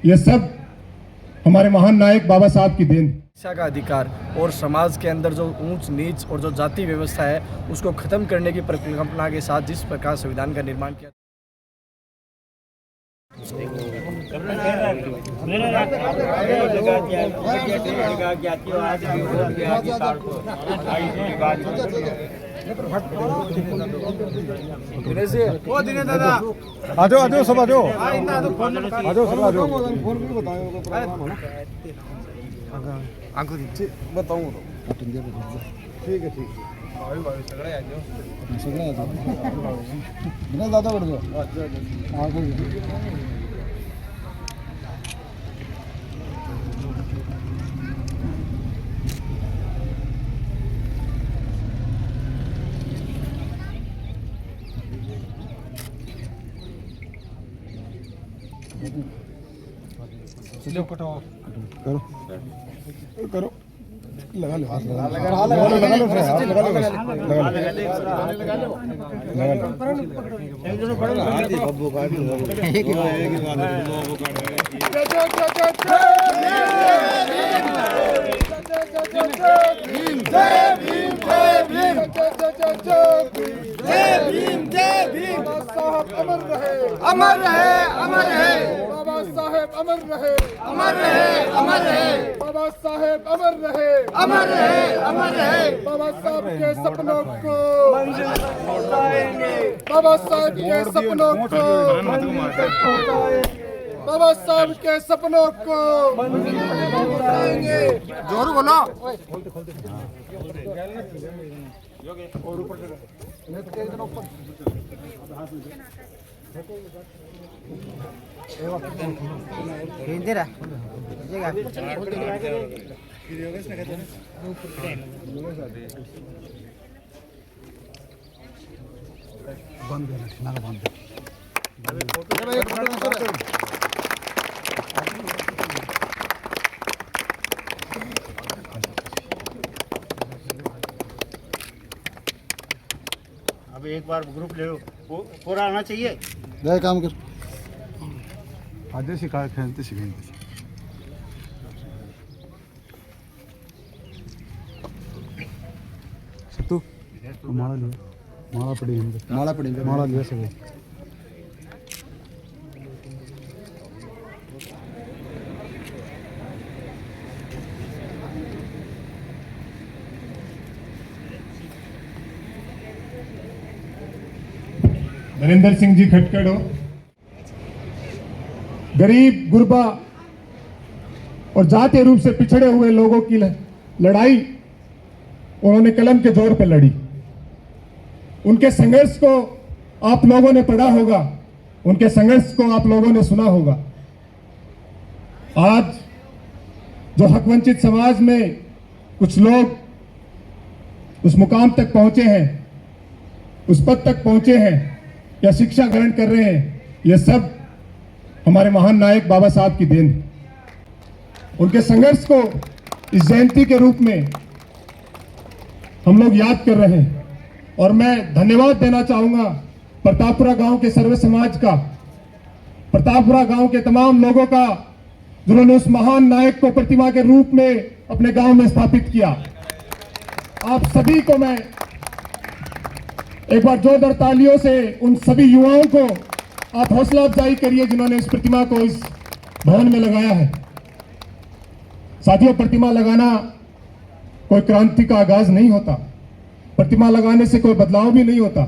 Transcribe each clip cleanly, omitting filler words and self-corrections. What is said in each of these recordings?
ये सब हमारे महान नायक बाबा साहब की देन। शिक्षा का अधिकार और समाज के अंदर जो ऊंच नीच और जो जाति व्यवस्था है उसको खत्म करने की परिकल्पना के साथ जिस प्रकार संविधान का निर्माण किया। आजो सब आजो सब आजो आंखों बताऊँ ठीक है सगळं दादा बडो करो लगा लो हाथ लगा लो अमर रहे अमर रहे बाबा साहेब अमर रहे अमर रहे अमर रहे बाबा साहेब अमर रहे अमर रहे अमर रहे बाबा साहब के सपनों को मंजिल तक पहुंचाएंगे बाबा साहब के सपनों को मंजिल तक पहुंचाएंगे बाबा साहब के सपनों को मंजिल तक पहुंचाएंगे। जोर बोलो और ऊपर इंदिरा बंद अब एक बार ग्रुप ले लो पूरा आना चाहिए। दे काम कर आधे सिखा खेलते सत्तू माला लिया माला लिया सब नरेंद्र सिंह जी खटखड़ हो गरीब गुरबा और जातीय रूप से पिछड़े हुए लोगों की लड़ाई उन्होंने कलम के जोर पर लड़ी। उनके संघर्ष को आप लोगों ने पढ़ा होगा, उनके संघर्ष को आप लोगों ने सुना होगा। आज जो हक वंचित समाज में कुछ लोग उस मुकाम तक पहुंचे हैं, उस पद तक पहुंचे हैं या शिक्षा ग्रहण कर रहे हैं, यह सब हमारे महान नायक बाबा साहब की देन। उनके संघर्ष को इस जयंती के रूप में हम लोग याद कर रहे हैं और मैं धन्यवाद देना चाहूंगा प्रतापपुरा गांव के सर्व समाज का, प्रतापपुरा गांव के तमाम लोगों का, जिन्होंने उस महान नायक को प्रतिमा के रूप में अपने गांव में स्थापित किया। आप सभी को मैं एक बार जोरदार तालियों से उन सभी युवाओं को आप हौसला अफजाई करिए जिन्होंने इस प्रतिमा को इस भवन में लगाया है। साथियों, प्रतिमा लगाना कोई क्रांति का आगाज नहीं होता, प्रतिमा लगाने से कोई बदलाव भी नहीं होता,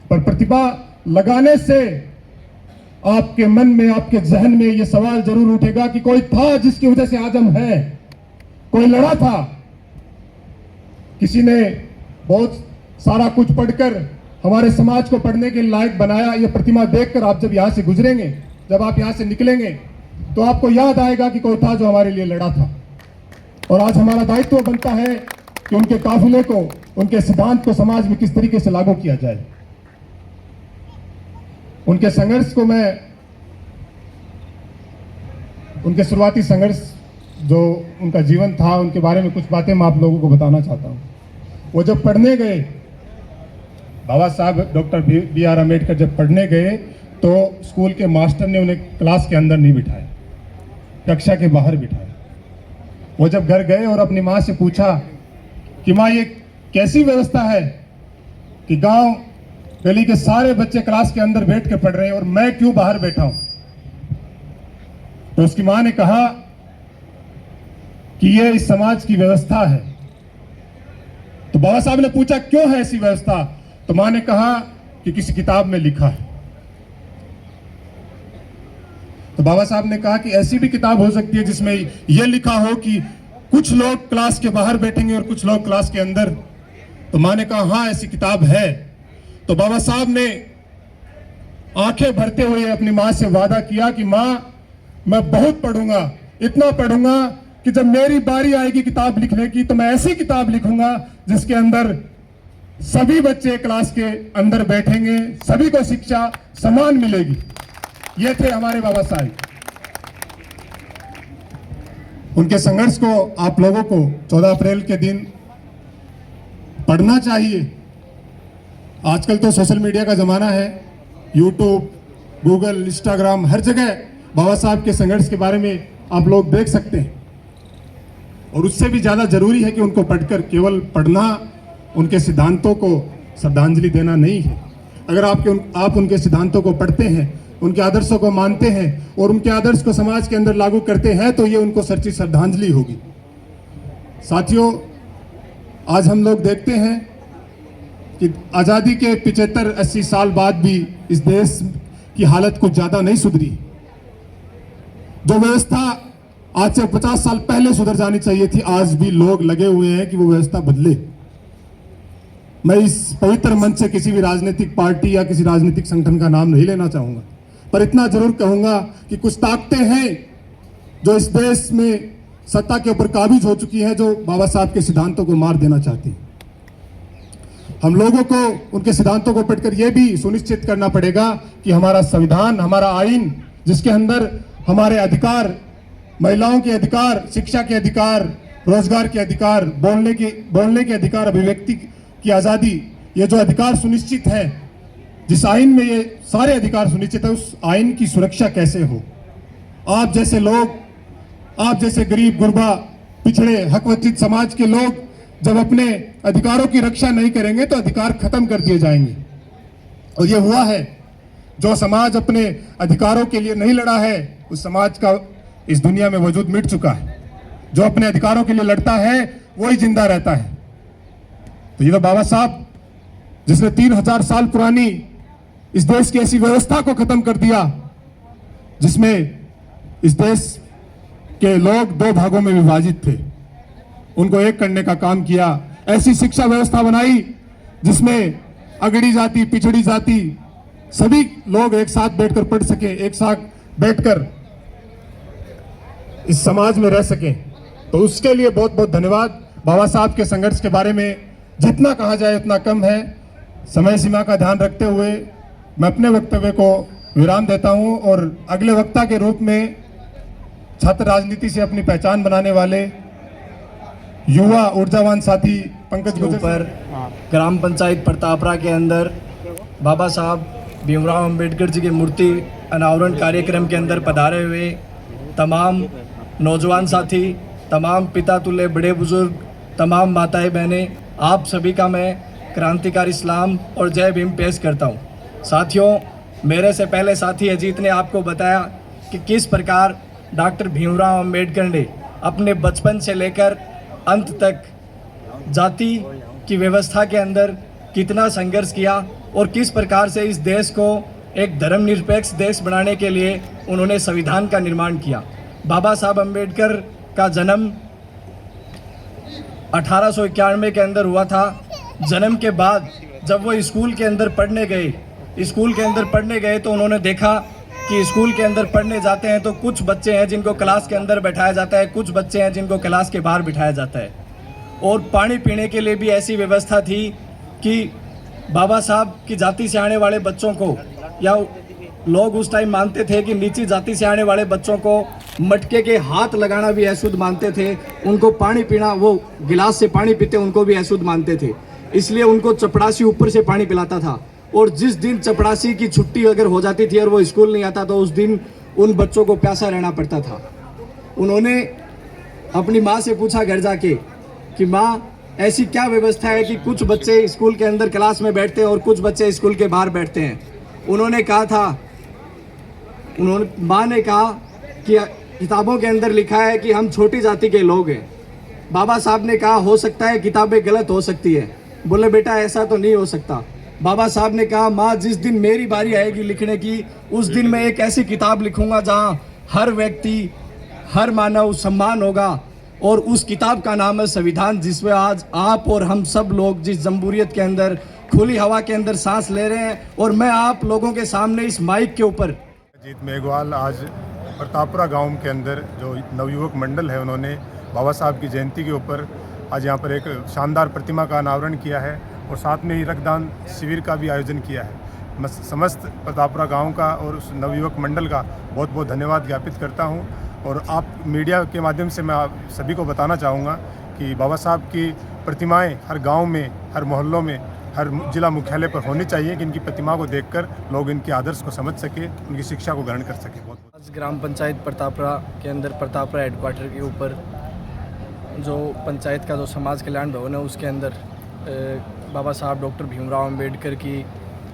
पर प्रतिमा लगाने से आपके मन में, आपके जहन में यह सवाल जरूर उठेगा कि कोई था जिसकी वजह से आज हम हैं, कोई लड़ा था, किसी ने बहुत सारा कुछ पढ़कर हमारे समाज को पढ़ने के लायक बनाया। यह प्रतिमा देखकर आप जब यहां से गुजरेंगे, जब आप यहां से निकलेंगे, तो आपको याद आएगा कि कोई था जो हमारे लिए लड़ा था। और आज हमारा दायित्व बनता है कि उनके काफिले को, उनके सिद्धांत को समाज में किस तरीके से लागू किया जाए। उनके संघर्ष को मैं, उनके शुरुआती संघर्ष जो उनका जीवन था, उनके बारे में कुछ बातें मैं आप लोगों को बताना चाहता हूं। वो जब पढ़ने गए बाबा साहब डॉक्टर बी आर अम्बेडकर जब पढ़ने गए तो स्कूल के मास्टर ने उन्हें क्लास के अंदर नहीं बिठाया, कक्षा के बाहर बिठाया। वो जब घर गए और अपनी माँ से पूछा कि माँ ये कैसी व्यवस्था है कि गांव गली के सारे बच्चे क्लास के अंदर बैठ के पढ़ रहे हैं और मैं क्यों बाहर बैठा हूं? तो उसकी माँ ने कहा कि ये इस समाज की व्यवस्था है। तो बाबा साहब ने पूछा क्यों है ऐसी व्यवस्था? तो माँ ने कहा कि किसी किताब में लिखा है। तो बाबा साहब ने कहा कि ऐसी भी किताब हो सकती है जिसमें यह लिखा हो कि कुछ लोग क्लास के बाहर बैठेंगे और कुछ लोग क्लास के अंदर। तो माँ ने कहा हाँ ऐसी किताब है। तो बाबा साहब ने आंखें भरते हुए अपनी माँ से वादा किया कि माँ मैं बहुत पढ़ूंगा, इतना पढ़ूंगा कि जब मेरी बारी आएगी किताब लिखने की तो मैं ऐसी किताब लिखूंगा जिसके अंदर सभी बच्चे क्लास के अंदर बैठेंगे, सभी को शिक्षा समान मिलेगी। ये थे हमारे बाबा साहब। उनके संघर्ष को आप लोगों को 14 अप्रैल के दिन पढ़ना चाहिए। आजकल तो सोशल मीडिया का जमाना है, यूट्यूब, गूगल, इंस्टाग्राम, हर जगह बाबा साहब के संघर्ष के बारे में आप लोग देख सकते हैं। और उससे भी ज़्यादा जरूरी है कि उनको पढ़कर केवल पढ़ना उनके सिद्धांतों को श्रद्धांजलि देना नहीं है। अगर आप उनके सिद्धांतों को पढ़ते हैं, उनके आदर्शों को मानते हैं और उनके आदर्श को समाज के अंदर लागू करते हैं तो ये उनको सच्ची श्रद्धांजलि होगी। साथियों, आज हम लोग देखते हैं कि आज़ादी के 75-80 साल बाद भी इस देश की हालत कुछ ज़्यादा नहीं सुधरी। जो व्यवस्था आज से 50 साल पहले सुधर जानी चाहिए थी, आज भी लोग लगे हुए हैं कि वो व्यवस्था बदले। मैं इस पवित्र मंच से किसी भी राजनीतिक पार्टी या किसी राजनीतिक संगठन का नाम नहीं लेना चाहूंगा, पर इतना जरूर कहूंगा कि कुछ ताकतें हैं जो इस देश में सत्ता के ऊपर काबिज हो चुकी हैं, जो बाबा साहब के सिद्धांतों को मार देना चाहती हैं। हम लोगों को उनके सिद्धांतों को पढ़कर यह भी सुनिश्चित करना पड़ेगा कि हमारा संविधान, हमारा आईन, जिसके अंदर हमारे अधिकार, महिलाओं के अधिकार, शिक्षा के अधिकार, रोजगार के अधिकार, बोलने के अधिकार, अभिव्यक्ति की आज़ादी, ये जो अधिकार सुनिश्चित है, जिस आईन में ये सारे अधिकार सुनिश्चित है, उस आईन की सुरक्षा कैसे हो? आप जैसे लोग, आप जैसे गरीब, गुरबा, पिछड़े, हकवंचित समाज के लोग जब अपने अधिकारों की रक्षा नहीं करेंगे तो अधिकार खत्म कर दिए जाएंगे। और ये हुआ है। जो समाज अपने अधिकारों के लिए नहीं लड़ा है, उस समाज का इस दुनिया में वजूद मिट चुका है। जो अपने अधिकारों के लिए लड़ता है वही जिंदा रहता है। तो ये तो बाबा साहब, जिसने 3000 साल पुरानी इस देश की ऐसी व्यवस्था को खत्म कर दिया जिसमें इस देश के लोग 2 भागों में विभाजित थे, उनको एक करने का काम किया। ऐसी शिक्षा व्यवस्था बनाई जिसमें अगड़ी जाति, पिछड़ी जाति, सभी लोग एक साथ बैठकर पढ़ सके, एक साथ बैठकर इस समाज में रह सके। तो उसके लिए बहुत बहुत धन्यवाद। बाबा साहब के संघर्ष के बारे में जितना कहा जाए उतना कम है। समय सीमा का ध्यान रखते हुए मैं अपने वक्तव्य को विराम देता हूं और अगले वक्ता के रूप में छात्र राजनीति से अपनी पहचान बनाने वाले युवा ऊर्जावान साथी पंकज गुजर ऊपर ग्राम पंचायत प्रतापरा के अंदर बाबा साहब भीमराव अंबेडकर जी की मूर्ति अनावरण कार्यक्रम के अंदर पधारे हुए तमाम नौजवान साथी, तमाम पिता तुल्य बड़े बुजुर्ग, तमाम माताएं बहनें, आप सभी का मैं क्रांतिकारी सलाम और जय भीम पेश करता हूं। साथियों, मेरे से पहले साथी अजीत ने आपको बताया कि किस प्रकार डॉक्टर भीमराव अंबेडकर ने अपने बचपन से लेकर अंत तक जाति की व्यवस्था के अंदर कितना संघर्ष किया और किस प्रकार से इस देश को एक धर्मनिरपेक्ष देश बनाने के लिए उन्होंने संविधान का निर्माण किया। बाबा साहब अंबेडकर का जन्म 1891 के अंदर हुआ था। जन्म के बाद जब वो स्कूल के अंदर पढ़ने गए तो उन्होंने देखा कि स्कूल के अंदर पढ़ने जाते हैं तो कुछ बच्चे हैं जिनको क्लास के अंदर बैठाया जाता है, कुछ बच्चे हैं जिनको क्लास के बाहर बिठाया जाता है। और पानी पीने के लिए भी ऐसी व्यवस्था थी कि बाबा साहब की जाति से आने वाले बच्चों को, या लोग उस टाइम मानते थे कि नीची जाति से आने वाले बच्चों को मटके के हाथ लगाना भी अशुद्ध मानते थे। उनको पानी पीना, वो गिलास से पानी पीते उनको भी अशुद्ध मानते थे। इसलिए उनको चपड़ासी ऊपर से पानी पिलाता था। और जिस दिन चपड़ासी की छुट्टी अगर हो जाती थी और वो स्कूल नहीं आता तो उस दिन उन बच्चों को प्यासा रहना पड़ता था। उन्होंने अपनी माँ से पूछा घर जाके कि माँ, ऐसी क्या व्यवस्था है कि कुछ बच्चे स्कूल के अंदर क्लास में बैठते हैं और कुछ बच्चे स्कूल के बाहर बैठते हैं। माँ ने कहा कि किताबों के अंदर लिखा है कि हम छोटी जाति के लोग हैं। बाबा साहब ने कहा हो सकता है किताबें गलत हो सकती है। बोले बेटा ऐसा तो नहीं हो सकता। बाबा साहब ने कहा माँ, जिस दिन मेरी बारी आएगी लिखने की उस दिन मैं एक ऐसी किताब लिखूंगा जहाँ हर व्यक्ति, हर मानव सम्मान होगा। और उस किताब का नाम है संविधान, जिसमें आज आप और हम सब लोग जिस जमहूरियत के अंदर खुली हवा के अंदर सांस ले रहे हैं। और मैं आप लोगों के सामने इस माइक के ऊपर जीत मेघवाल आज प्रतापपुरा गांव के अंदर जो नवयुवक मंडल है उन्होंने बाबा साहब की जयंती के ऊपर आज यहाँ पर एक शानदार प्रतिमा का अनावरण किया है और साथ में ही रक्तदान शिविर का भी आयोजन किया है। मैं समस्त प्रतापपुरा गांव का और उस नवयुवक मंडल का बहुत बहुत धन्यवाद ज्ञापित करता हूं। और आप मीडिया के माध्यम से मैं आप सभी को बताना चाहूँगा कि बाबा साहब की प्रतिमाएं हर गांव में, हर मोहल्लों में, हर जिला मुख्यालय पर होनी चाहिए कि इनकी प्रतिमा को देखकर लोग इनके आदर्श को समझ सके, उनकी शिक्षा को ग्रहण कर सके। बहुत आज ग्राम पंचायत प्रतापपुरा के अंदर प्रतापपुरा हेडक्वार्टर के ऊपर जो पंचायत का जो समाज कल्याण भवन है उसके अंदर बाबा साहब डॉक्टर भीमराव अंबेडकर की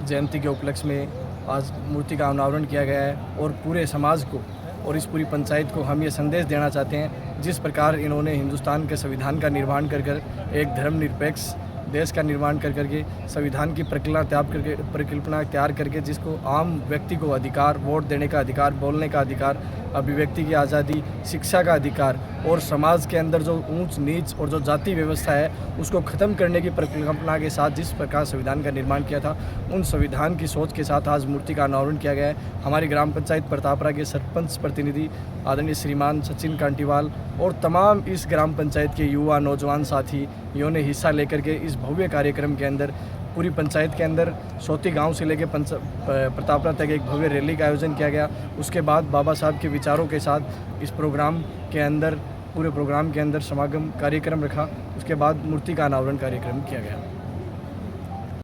जयंती के उपलक्ष्य में आज मूर्ति का अनावरण किया गया है। और पूरे समाज को और इस पूरी पंचायत को हम ये संदेश देना चाहते हैं, जिस प्रकार इन्होंने हिंदुस्तान के संविधान का निर्माण कर एक धर्मनिरपेक्ष देश का निर्माण करके संविधान की परिकल्पना तैयार करके जिसको आम व्यक्ति को अधिकार, वोट देने का अधिकार, बोलने का अधिकार, अभिव्यक्ति की आज़ादी, शिक्षा का अधिकार और समाज के अंदर जो ऊंच नीच और जो जाति व्यवस्था है उसको ख़त्म करने की परिकल्पना के साथ जिस प्रकार संविधान का निर्माण किया था, उन संविधान की सोच के साथ आज मूर्ति का अनावरण किया गया है। हमारी ग्राम पंचायत प्रतापपुरा के सरपंच प्रतिनिधि आदरणीय श्रीमान सचिन कांटीवाल और तमाम इस ग्राम पंचायत के युवा नौजवान साथियों ने हिस्सा लेकर के इस भव्य कार्यक्रम के अंदर पूरी पंचायत के अंदर सोती गांव से लेकर प्रतापपुरा तक एक भव्य रैली का आयोजन किया गया। उसके बाद बाबा साहब के विचारों के साथ इस प्रोग्राम के अंदर पूरे प्रोग्राम के अंदर समागम कार्यक्रम रखा। उसके बाद मूर्ति का अनावरण कार्यक्रम किया गया।